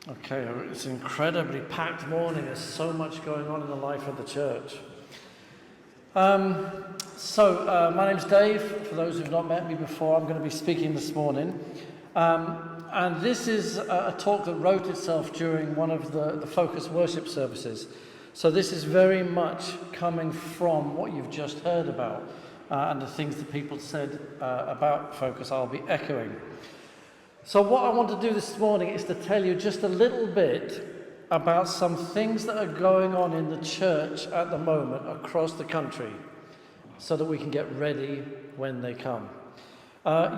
Okay, it's an incredibly packed morning. There's so much going on in the life of the church. My name's Dave. For those who've not met me before, I'm going to be speaking this morning. And this is a talk that wrote itself during one of the Focus worship services. So this is very much coming from what you've just heard about and the things that people said about Focus I'll be echoing. So what I want to do this morning is to tell you just a little bit about some things that are going on in the church at the moment across the country so that we can get ready when they come.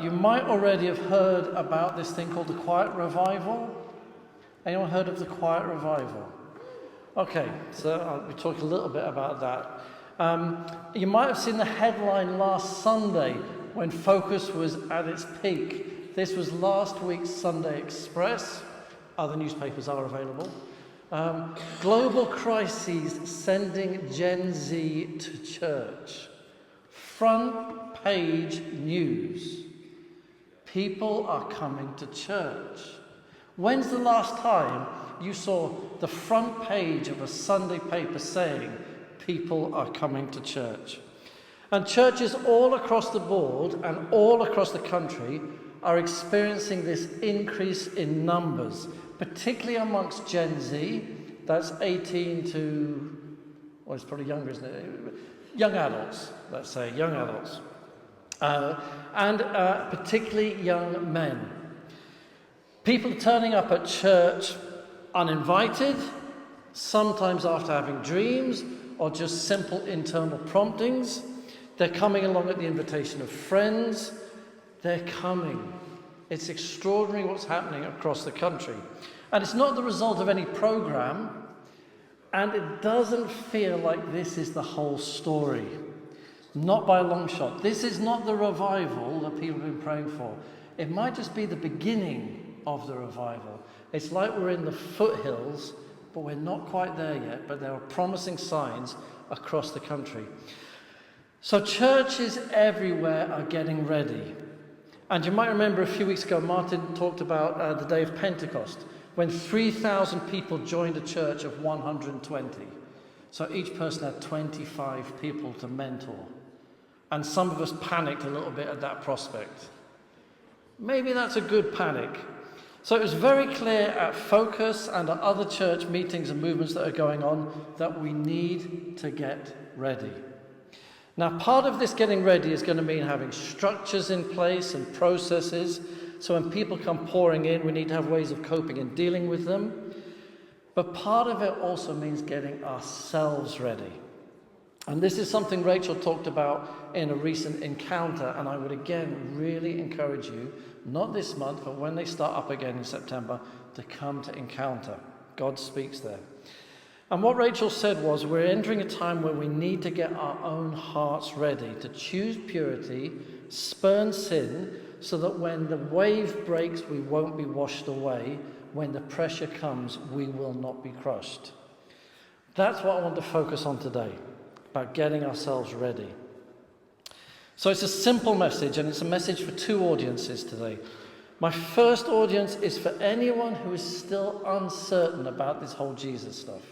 You might already have heard about this thing called the Quiet Revival. Anyone heard of the Quiet Revival? Okay, so I'll be talking a little bit about that. You might have seen the headline last Sunday when Focus was at its peak. This was last week's Sunday Express. Other newspapers are available. Global crises sending Gen Z to church. Front page news. People are coming to church. When's the last time you saw the front page of a Sunday paper saying people are coming to church? And churches all across the board and all across the country are experiencing this increase in numbers, particularly amongst Gen Z. That's 18 to, well, it's probably younger, isn't it? Young adults, let's say, young adults. And particularly young men. People turning up at church uninvited, sometimes after having dreams or just simple internal promptings. They're coming along at the invitation of friends. They're coming. It's extraordinary what's happening across the country. And it's not the result of any program, and it doesn't feel like this is the whole story. Not by a long shot. This is not the revival that people have been praying for. It might just be the beginning of the revival. It's like we're in the foothills, but we're not quite there yet, but there are promising signs across the country. So churches everywhere are getting ready. And you might remember a few weeks ago, Martin talked about the day of Pentecost, when 3,000 people joined a church of 120. So each person had 25 people to mentor. And some of us panicked a little bit at that prospect. Maybe that's a good panic. So it was very clear at Focus and at other church meetings and movements that are going on that we need to get ready. Now, part of this getting ready is going to mean having structures in place and processes. So when people come pouring in, we need to have ways of coping and dealing with them. But part of it also means getting ourselves ready. And this is something Rachel talked about in a recent encounter. And I would again really encourage you, not this month, but when they start up again in September, to come to encounter. God speaks there. And what Rachel said was, we're entering a time where we need to get our own hearts ready to choose purity, spurn sin, so that when the wave breaks, we won't be washed away. When the pressure comes, we will not be crushed. That's what I want to focus on today, about getting ourselves ready. So it's a simple message, and it's a message for two audiences today. My first audience is for anyone who is still uncertain about this whole Jesus stuff.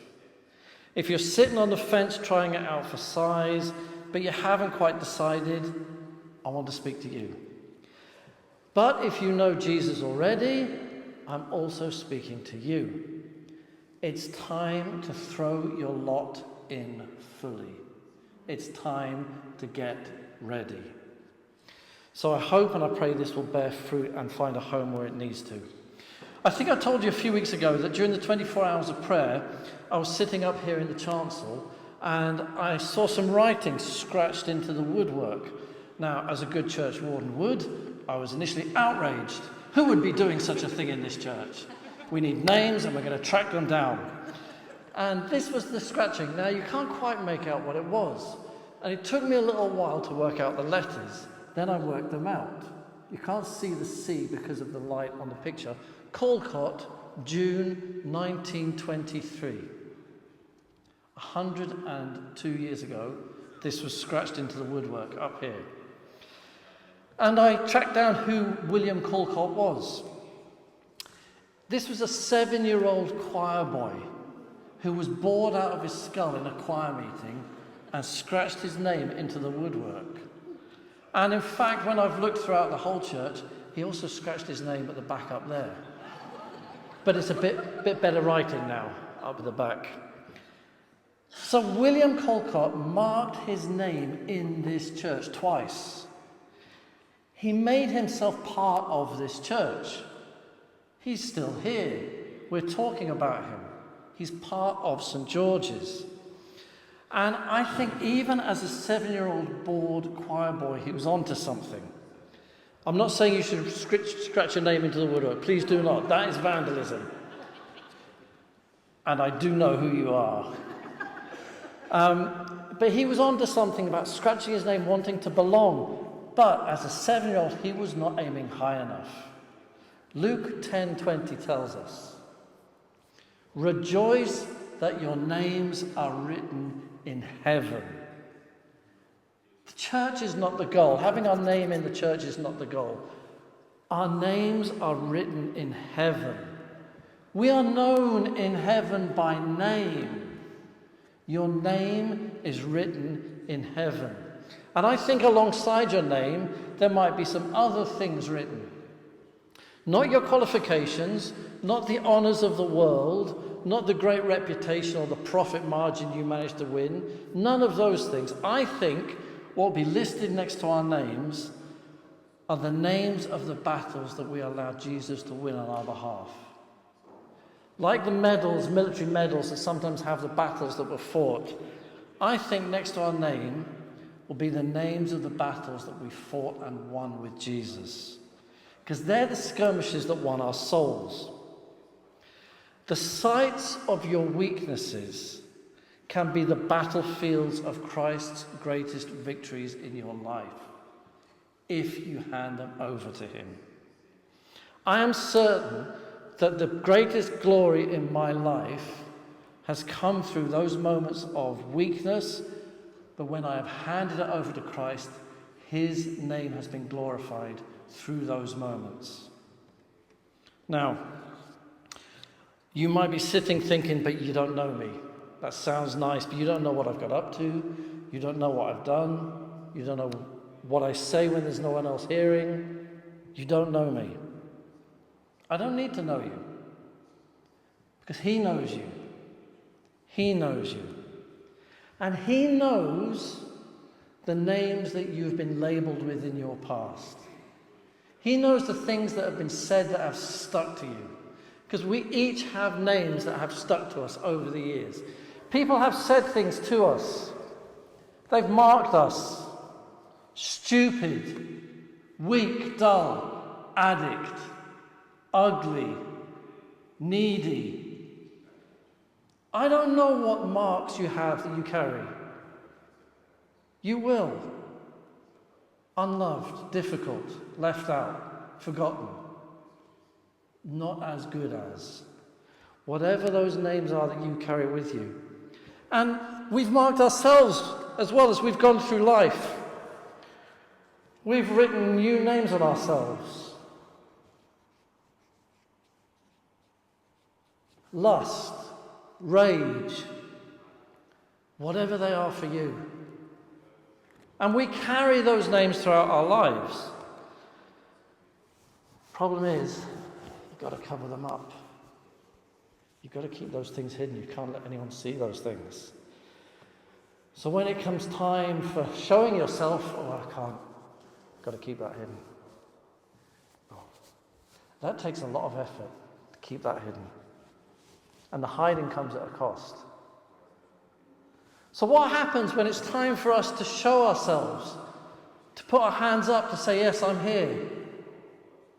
If you're sitting on the fence trying it out for size, but you haven't quite decided, I want to speak to you. But if you know Jesus already, I'm also speaking to you. It's time to throw your lot in fully. It's time to get ready. So I hope and I pray this will bear fruit and find a home where it needs to. I think I told you a few weeks ago that during the 24 hours of prayer, I was sitting up here in the chancel and I saw some writing scratched into the woodwork. Now, as a good church warden would, I was initially outraged. Who would be doing such a thing in this church? We need names and we're going to track them down. And this was the scratching. Now, you can't quite make out what it was. And it took me a little while to work out the letters. Then I worked them out. You can't see the C because of the light on the picture. Calcott, June 1923. 102 years ago, this was scratched into the woodwork up here. And I tracked down who William Calcott was. This was a 7-year-old choir boy who was bored out of his skull in a choir meeting and scratched his name into the woodwork. And in fact, when I've looked throughout the whole church, he also scratched his name at the back up there. But it's a bit better writing now, up at the back. So William Colcott marked his name in this church twice. He made himself part of this church. He's still here. We're talking about him. He's part of St. George's. And I think even as a 7-year-old bored choir boy, he was onto something. I'm not saying you should scratch your name into the woodwork. Please do not. That is vandalism. And I do know who you are. But he was onto something about scratching his name, wanting to belong. But as a 7-year-old, he was not aiming high enough. Luke 10:20 tells us, "Rejoice that your names are written in heaven." The church is not the goal. Having our name in the church is not the goal. Our names are written in heaven. We are known in heaven by name. Your name is written in heaven. And I think alongside your name, there might be some other things written. Not your qualifications, not the honours of the world, not the great reputation or the profit margin you managed to win. None of those things. I think what will be listed next to our names are the names of the battles that we allowed Jesus to win on our behalf. Like the medals, military medals that sometimes have the battles that were fought, I think next to our name will be the names of the battles that we fought and won with Jesus. Because they're the skirmishes that won our souls. The sites of your weaknesses can be the battlefields of Christ's greatest victories in your life, if you hand them over to him. I am certain that the greatest glory in my life has come through those moments of weakness, but when I have handed it over to Christ, his name has been glorified through those moments. Now, you might be sitting thinking, but you don't know me. That sounds nice, but you don't know what I've got up to. You don't know what I've done. You don't know what I say when there's no one else hearing. You don't know me. I don't need to know you, because he knows you. He knows you. And he knows the names that you've been labelled with in your past. He knows the things that have been said that have stuck to you. Because we each have names that have stuck to us over the years. People have said things to us. They've marked us. Stupid, weak, dull, addict, ugly, needy. I don't know what marks you have that you carry. You will. Unloved, difficult, left out, forgotten, not as good as. Whatever those names are that you carry with you. And we've marked ourselves as well as we've gone through life. We've written new names on ourselves. Lust, rage, whatever they are for you. And we carry those names throughout our lives. Problem is, you've got to cover them up. You've got to keep those things hidden. You can't let anyone see those things. So when it comes time for showing yourself, I can't. I've got to keep that hidden. That takes a lot of effort to keep that hidden. And the hiding comes at a cost. So what happens when it's time for us to show ourselves, to put our hands up, to say, yes, I'm here,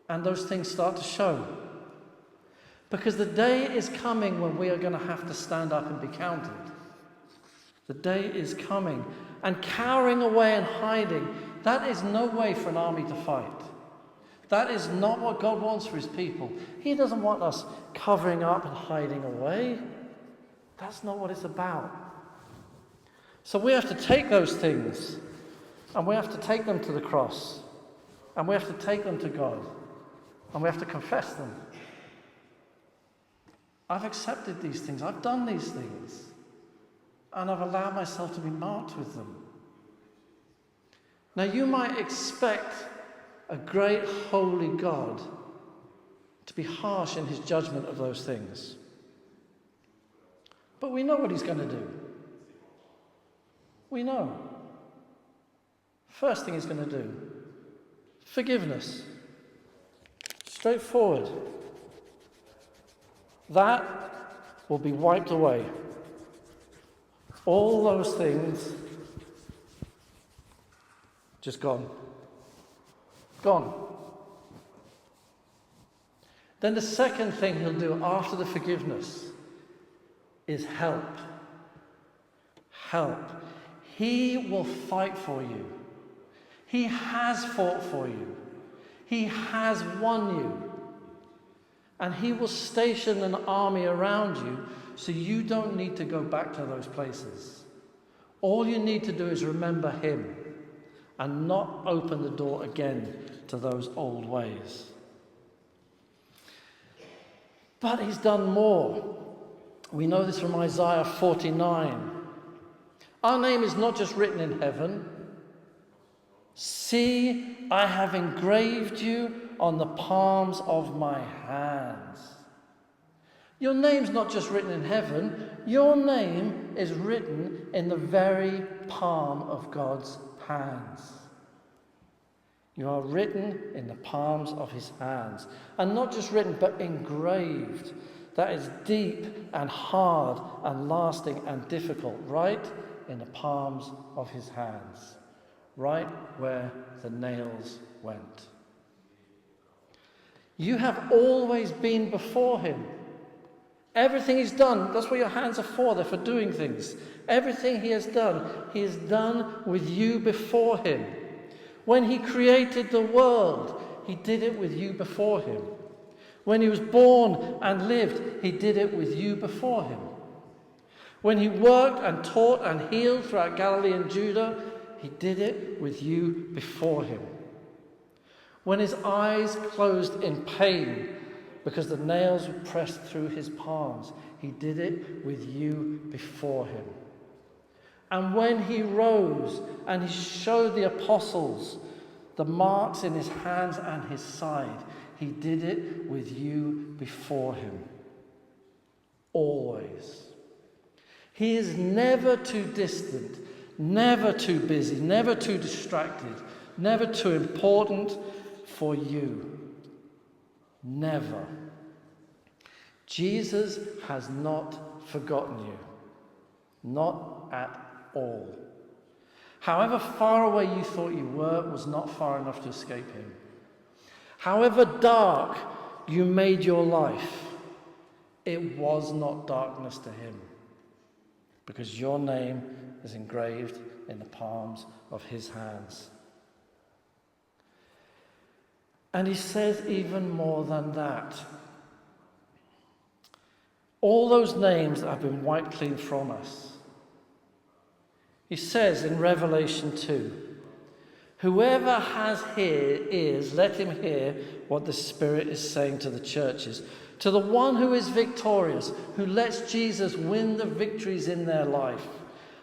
and those things start to show? Because the day is coming when we are going to have to stand up and be counted. The day is coming. And cowering away and hiding, that is no way for an army to fight. That is not what God wants for his people. He doesn't want us covering up and hiding away. That's not what it's about. So we have to take those things, and we have to take them to the cross, and we have to take them to God, and we have to confess them. I've accepted these things. I've done these things. And I've allowed myself to be marked with them. Now, you might expect a great holy God to be harsh in his judgment of those things. But we know what he's going to do. We know. First thing he's going to do, forgiveness. Straightforward. That will be wiped away. All those things just gone. Gone. Then the second thing he'll do after the forgiveness is help. Help. He will fight for you. He has fought for you. He has won you. And he will station an army around you so you don't need to go back to those places. All you need to do is remember him and not open the door again to those old ways. But he's done more. We know this from Isaiah 49. Our name is not just written in heaven. See, I have engraved you on the palms of my hands. Your name's not just written in heaven. Your name is written in the very palm of God's hands. You are written in the palms of his hands. And not just written, but engraved. That is deep and hard and lasting and difficult. Right in the palms of his hands. Right where the nails went. You have always been before him. Everything he's done, that's what your hands are for. They're for doing things. Everything he has done with you before him. When he created the world, he did it with you before him. When he was born and lived, he did it with you before him. When he worked and taught and healed throughout Galilee and Judah, he did it with you before him. When his eyes closed in pain because the nails were pressed through his palms, he did it with you before him. And when he rose and he showed the apostles the marks in his hands and his side, he did it with you before him. Always. He is never too distant, never too busy, never too distracted, never too important for you. Never. Jesus has not forgotten you. Not at all. However far away you thought you were was not far enough to escape him. However dark you made your life, it was not darkness to him, because your name is engraved in the palms of his hands. And he says even more than that. All those names that have been wiped clean from us. He says in Revelation 2, whoever has ears, let him hear what the Spirit is saying to the churches. To the one who is victorious, who lets Jesus win the victories in their life,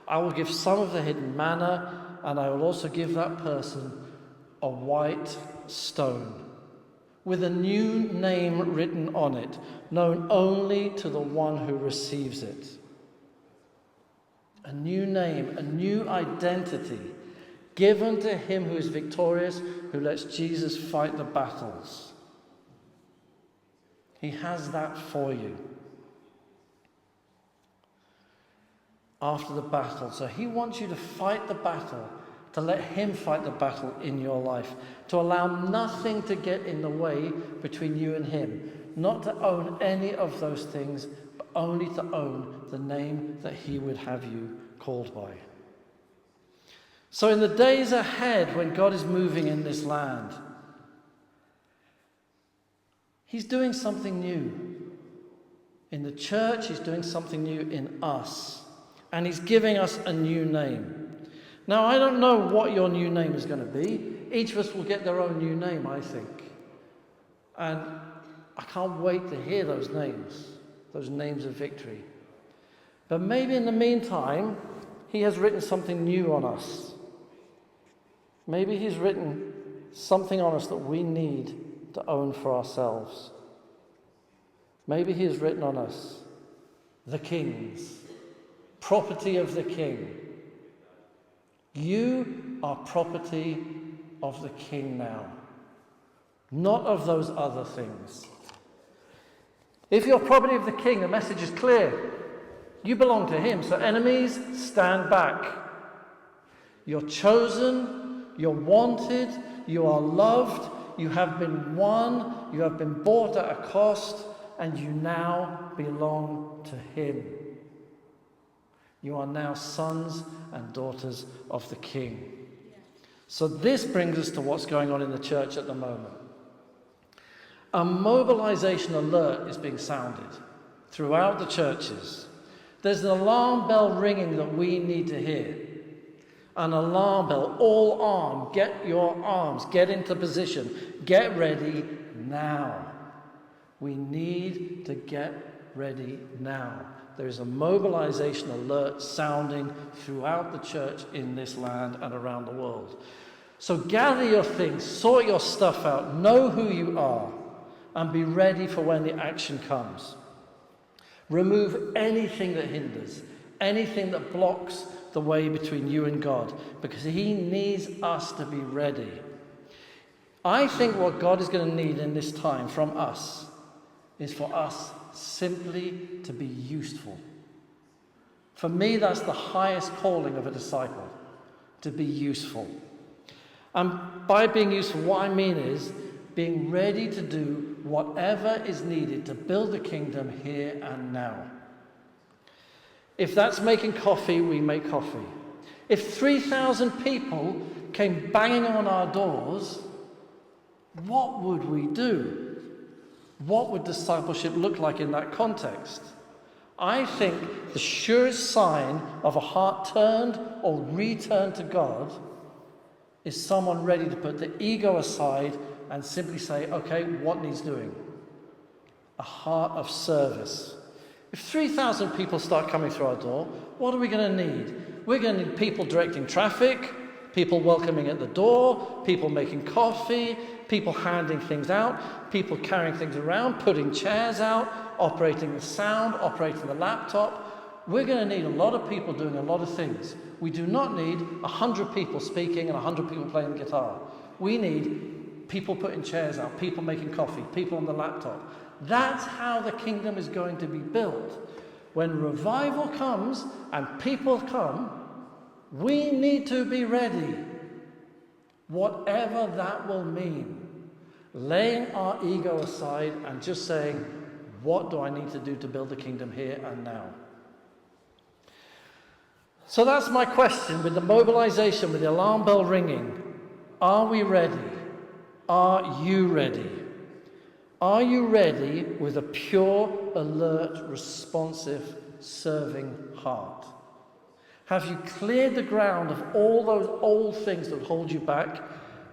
I will give some of the hidden manna, and I will also give that person a white stone with a new name written on it, known only to the one who receives it. A new name, a new identity given to him who is victorious, who lets Jesus fight the battles. He has that for you. After the battle. So he wants you to fight the battle, to let him fight the battle in your life, to allow nothing to get in the way between you and him, not to own any of those things, but only to own the name that he would have you called by. So in the days ahead, when God is moving in this land, he's doing something new. In the church, he's doing something new in us. And he's giving us a new name. Now, I don't know what your new name is going to be. Each of us will get their own new name, I think. And I can't wait to hear those names. those names of victory. But maybe in the meantime, he has written something new on us. Maybe he's written something on us that we need to own for ourselves. Maybe he has written on us, the kings, property of the king. You are property of the king now, not of those other things. If you're property of the king, the message is clear. You belong to him, so enemies, stand back. You're chosen, you're wanted, you are loved, you have been won, you have been bought at a cost, and you now belong to him. You are now sons and daughters of the king. So this brings us to what's going on in the church at the moment. A mobilization alert is being sounded throughout the churches. There's an alarm bell ringing that we need to hear. An alarm bell, all armed, get your arms, get into position, get ready now. We need to get ready now. There is a mobilization alert sounding throughout the church in this land and around the world. So gather your things, sort your stuff out, know who you are, and be ready for when the action comes. Remove anything that hinders, anything that blocks the way between you and God, because he needs us to be ready. I think what God is going to need in this time from us is for us simply to be useful. For me, that's the highest calling of a disciple, to be useful. And by being useful, what I mean is being ready to do whatever is needed to build the kingdom here and now. If that's making coffee, we make coffee. If 3,000 people came banging on our doors, what would we do? What would discipleship look like in that context? I think the surest sign of a heart turned or returned to God is someone ready to put the ego aside and simply say, okay, what needs doing? A heart of service. If 3,000 people start coming through our door, what are we going to need? We're going to need people directing traffic, people welcoming at the door, people making coffee, people handing things out, people carrying things around, putting chairs out, operating the sound, operating the laptop. We're going to need a lot of people doing a lot of things. We do not need 100 people speaking and 100 people playing the guitar. We need people putting chairs out, people making coffee, people on the laptop. That's how the kingdom is going to be built. When revival comes and people come, we need to be ready. Whatever that will mean. Laying our ego aside and just saying, what do I need to do to build the kingdom here and now? So that's my question with the mobilization, with the alarm bell ringing. Are we ready? Are you ready? Are you ready with a pure, alert, responsive, serving heart? Have you cleared the ground of all those old things that hold you back?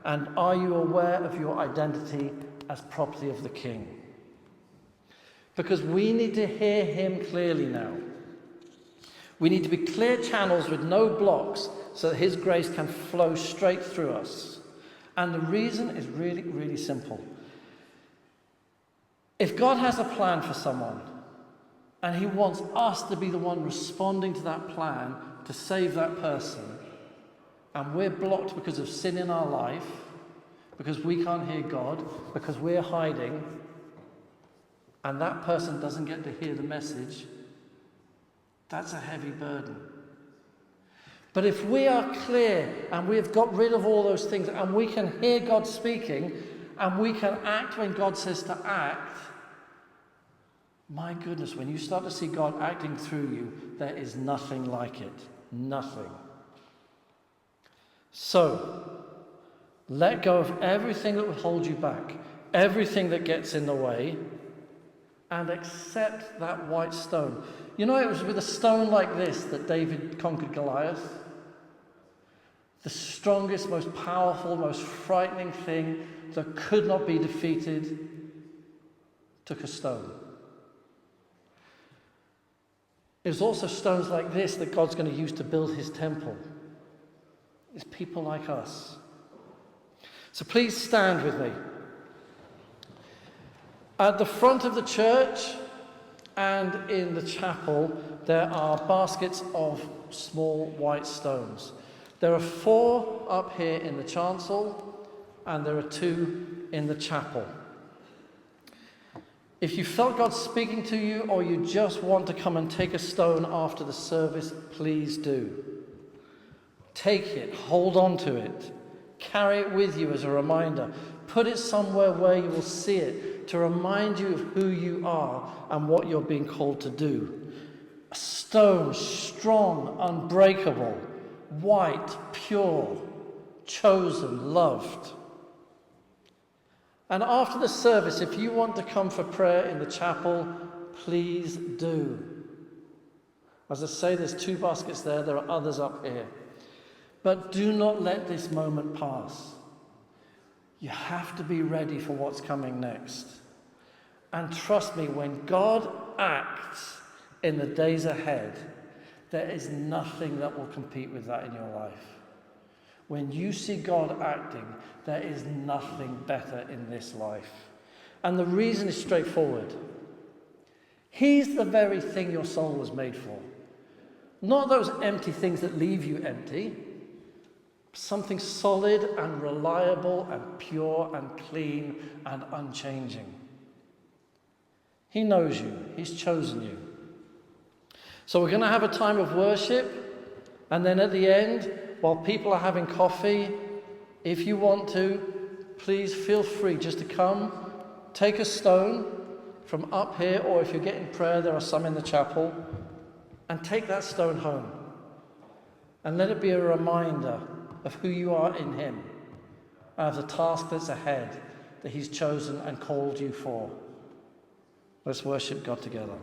And are you aware of your identity as property of the King? Because we need to hear him clearly now. We need to be clear channels with no blocks so that his grace can flow straight through us. And the reason is really, really simple. If God has a plan for someone, and he wants us to be the one responding to that plan to save that person, and we're blocked because of sin in our life, because we can't hear God, because we're hiding, and that person doesn't get to hear the message, that's a heavy burden. But if we are clear and we've got rid of all those things and we can hear God speaking and we can act when God says to act, my goodness, when you start to see God acting through you, there is nothing like it. Nothing. So, let go of everything that will hold you back, everything that gets in the way, and accept that white stone. You know, it was with a stone like this that David conquered Goliath. The strongest, most powerful, most frightening thing that could not be defeated took a stone. It's also stones like this that God's going to use to build his temple. It's people like us. So please stand with me. At the front of the church and in the chapel, there are baskets of small white stones. There are 4 up here in the chancel, and there are 2 in the chapel. If you felt God speaking to you, or you just want to come and take a stone after the service, please do. Take it, hold on to it, carry it with you as a reminder. Put it somewhere where you will see it to remind you of who you are and what you're being called to do. A stone, strong, unbreakable, white, pure, chosen, loved. And after the service, if you want to come for prayer in the chapel, please do. As I say, there's 2 baskets there. There are others up here. But do not let this moment pass. You have to be ready for what's coming next. And trust me, when God acts in the days ahead, there is nothing that will compete with that in your life. When you see God acting, there is nothing better in this life. And the reason is straightforward. He's the very thing your soul was made for. Not those empty things that leave you empty. Something solid and reliable and pure and clean and unchanging. He knows you. He's chosen you. So we're going to have a time of worship, and then at the end, while people are having coffee, if you want to, please feel free just to come, take a stone from up here, or if you're getting prayer, there are some in the chapel, and take that stone home. And let it be a reminder of who you are in him, and of the task that's ahead that he's chosen and called you for. Let's worship God together.